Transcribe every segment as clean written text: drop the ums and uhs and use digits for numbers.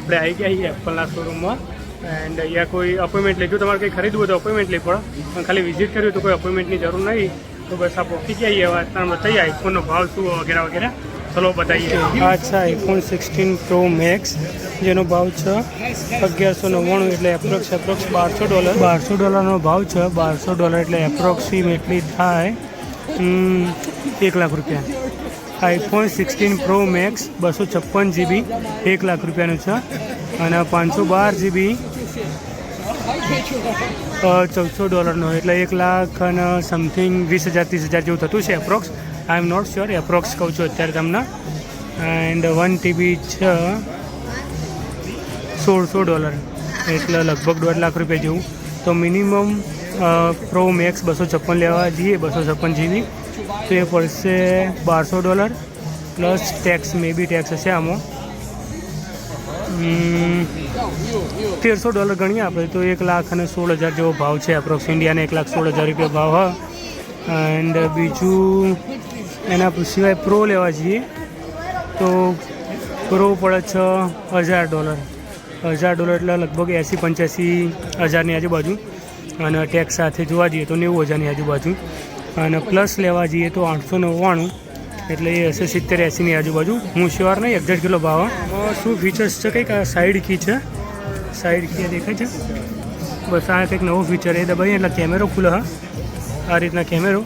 આપણે આવી ગયા છીએ એપલના શોરૂમમાં એન્ડ અહીંયા કોઈ અપોઇન્ટમેન્ટ લેજો, તમારે કંઈ ખરીદવું હોય તો અપોઇન્ટમેન્ટ લઈ પડે, પણ ખાલી વિઝિટ કર્યું તો કોઈ અપોઇન્ટમેન્ટની જરૂર નહીં. તો બસ આ પહોંચી ગયા છીએ, વાત બતાવીએ આઈફોનનો ભાવ શું વગેરે વગેરે. ચલો બતાવીએ. આ છે આઈફોન 16 પ્રો મેક્સ, જેનો ભાવ છે 1199, એટલે એપ્રોક્સ $1200. $1200નો ભાવ છે. $1200 એટલે એપ્રોક્સિમેટલી થાય 1 લાખ રૂપિયા. IPhone 16 Pro Max 256 GB 1 lakh રૂપિયાનું છે, અને 512 GB $1400નો, એટલે 1 લાખ અને સમથિંગ 20,000-30,000 જેવું થતું છે approx. I am not sure, approx કહું છું અત્યારે તમને. એન્ડ 1 TB છે $1600, એટલે લગભગ 1.5 લાખ રૂપિયા જેવું. તો મિનિમમ પ્રો મેક્સ 256 લેવા જઈએ, 256 GB, તો એ પડશે $1200 પ્લસ ટેક્સ, મે બી ટેક્સ હશે આમાં. $1300 ગણીએ આપણે તો 1,16,000 જેવો ભાવ છે એપ્રોક્સ. ઇન્ડિયાને 1,16,000 રૂપિયા ભાવ હા. એન્ડ બીજું એના સિવાય પ્રો લેવા જઈએ તો પ્રો પડે છે $1,000. $1,000 એટલે લગભગ 80-85,000ની આજુબાજુ, અને ટેક્સ સાથે જોવા જઈએ તો 90,000ની આજુબાજુ. અને પ્લસ લેવા જઈએ તો 899, એટલે એ હશે 70-80ની આજુબાજુ. હું શ્યોર નહીં એક્ઝેક્ટ કેટલો ભાવ. શું ફીચર્સ છે કંઈક આ સાઈડ કી છે, સાઈડ કી દેખાય છે બસ. આ કંઈક નવો ફીચર એ દબાવીએ એટલે કેમેરો ખુલે. હા, આ રીતના કેમેરો,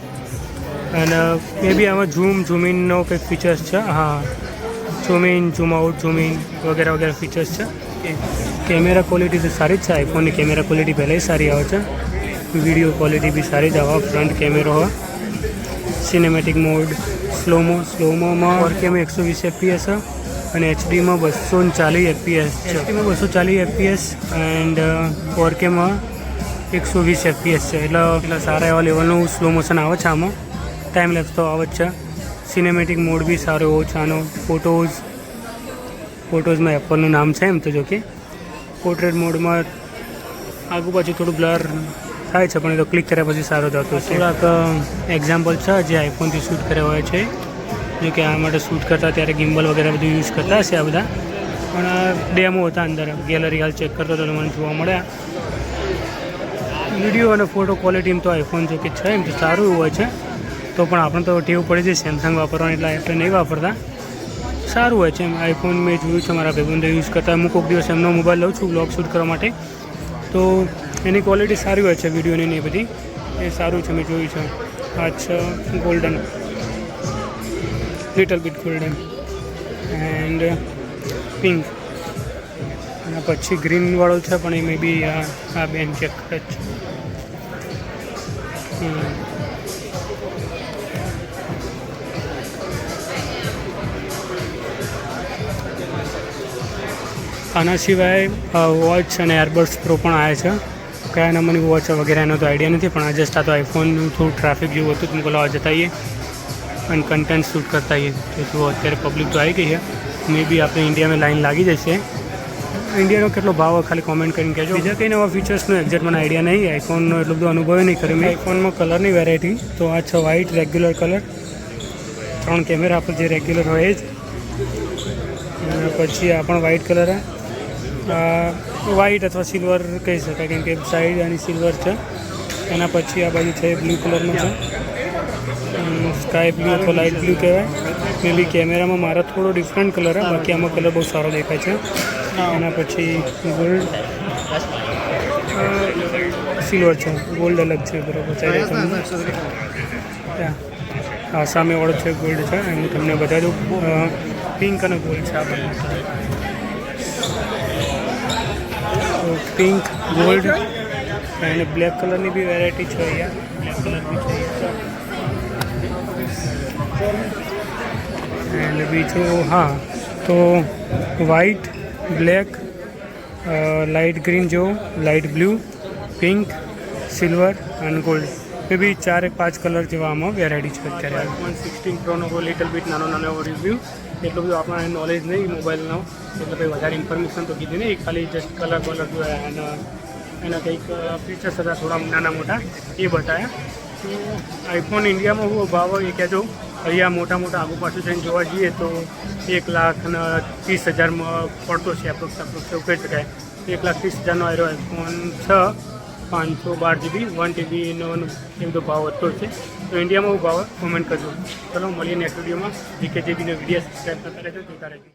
અને મે બી આમાં ઝૂમ ઇનનો કંઈક ફીચર્સ છે. હા, zoom in, zoom out, zoom in વગેરે વગેરે ફીચર્સ છે. કેમેરા ક્વોલિટી તો સારી જ છે. આઈફોનની કેમેરા ક્વોલિટી પહેલાંય સારી આવે છે, વિડીયો ક્વોલિટી બી સારી જ આવે. ફ્રન્ટ કેમેરો હોય, સિનેમેટિક મોડ, સ્લોમોમાં 4Kમાં 120 FPS અને HDમાં 240 FPS છે. HDમાં 240 FPS એન્ડ 4Kમાં 120 FPS છે, એટલે સારા એવા લેવલનું સ્લો મોશન આવે છે આમાં. ટાઈમ લેપ્સ તો આવે જ છે. સિનેમેટિક મોડ બી સારો એવો છે આનો. ફોટોઝમાં એપલનું નામ છે એમ તો, જો કે પોર્ટ્રેટ મોડમાં આગુ પાછું થોડું બ્લર થાય છે, પણ એ તો ક્લિક કર્યા પછી સારો જતો છે. થોડાક એક્ઝામ્પલ છે જે આઈફોનથી શૂટ કર્યા હોય છે, જો કે આ માટે શૂટ કરતા ત્યારે ગિમ્બલ વગેરે બધું યુઝ કરતા હશે આ બધા, પણ ડેમો હતા અંદર. ગેલેરી હાલ ચેક કરતો તો મને જોવા મળ્યા. વિડીયો અને ફોટો ક્વોલિટી તો આઈફોન જો કે છે એમ તો સારું હોય છે, તો પણ આપણે તો ટેવ પડી છે સેમસંગ વાપરવાની, એટલે આપણે નહીં વાપરતા. સારું હોય છે એમ. આઈફોન મેં જોયું છે મારા ભાઈબંધો યુઝ કરતા. હું કોઈક દિવસ એમનો મોબાઈલ લઉં છું બ્લોગ શૂટ કરવા માટે, તો એની ક્વોલિટી સારી હોય છે વિડીયોની ને બધી, એ સારું છે, મેં જોયું છે. અચ્છા, golden, little bit golden and pink, અને પછી ગ્રીનવાળો છે, પણ એ મે બી આ બેન ચેક કરે છે. આના સિવાય વોચ અને એરબડ્સ પ્રો પણ આવ્યા છે. કયા નંબરની વોચ વગેરે એનો તો આઈડિયા નથી, પણ આ જસ્ટ આ તો આઈફોનનું થોડું ટ્રાફિક જેવું હતું, તો બોલાવા જતા આવીએ અને કન્ટેન્ટ શૂટ કરતા આવીએ. તો જો અત્યારે પબ્લિક તો આવી ગઈ છે, મે બી આપણે ઇન્ડિયામાં લાઈન લાગી જશે. ઇન્ડિયાનો કેટલો ભાવ ખાલી કોમેન્ટ કરીને કહેજો. બીજા કંઈ નવા ફીચર્સનો એક્ઝેક્ટ મને આઈડિયા નહીં. આઈફોનનો એટલો બધો અનુભવ નહીં કર્યો મેં. આઈફોનમાં કલરની વેરાયટી તો આ છે વ્હાઇટ રેગ્યુલર કલર, 3 કેમેરા આપણે જે રેગ્યુલર હોય એ જ. અને પછી આ પણ વ્હાઇટ કલર, વ્હાઇટ અથવા સિલ્વર કહી શકાય, કેમ કે સાઈડ આની સિલ્વર છે. એના પછી આ બાજુ છે બ્લુ કલરનું છે, સ્કાય બ્લુ અથવા લાઇટ બ્લુ કહેવાય. મે બી કેમેરામાં મારા થોડો ડિફરન્ટ કલર છે, બાકી આમાં કલર બહુ સારો દેખાય છે. એના પછી ગોલ્ડ, સિલ્વર છે, ગોલ્ડ અલગ છે, બરાબર ચાલે તમને. આ સામેવાળો છે ગોલ્ડ છે, હું તમને બતા દઉં. પિંક અને ગોલ્ડ છે આ બંને. પિંક, ગોલ્ડ અને બ્લેક કલરની બી વેરાયટી છે અહીંયા. બ્લેક કલર બી છે અહીંયા. અને બીજું હા, તો વ્હાઇટ, બ્લેક, લાઇટ ગ્રીન જેવો, લાઇટ બ્લુ, પિંક, સિલ્વર અને ગોલ્ડ, એ બી 4-5 કલર જેવા આમાં વેરાયટી છે અત્યારે. આઈફોન 16 પ્રોનો લિટલ બીટ નાનો રિવ્યૂ. એટલું બધું આપણને નોલેજ નહીં મોબાઈલનો, એટલે કંઈ વધારે ઇન્ફોર્મેશન તો કીધી નહીં. ખાલી જસ્ટ કલર જોયા અને એના કંઈક ફીચર્સ હતા થોડા નાના મોટા, એ બતાવ્યા. તો આઈફોન ઇન્ડિયામાં શું ભાવ એ કહેજો. અહીંયા મોટા આગુ પાછું થઈને જોવા જઈએ તો 1,30,000 30,000માં પડતો છે એપ્રોક્સ એવું કહી શકાય. 1,30,000નો આવ્યો આઈફોન 6 512 GB 1 TB નો એ બધો ભાવ વધતો છે. તો ઇન્ડિયામાં બહુ ભાવ કોમેન્ટ કરજો. ચલો મળીએ નેક્સ્ટ વિડીયોમાં. જીકેજીબીનો વિડીયો સબસ્ક્રાઈબ કરતા રહેજો, જોતા રહેજો.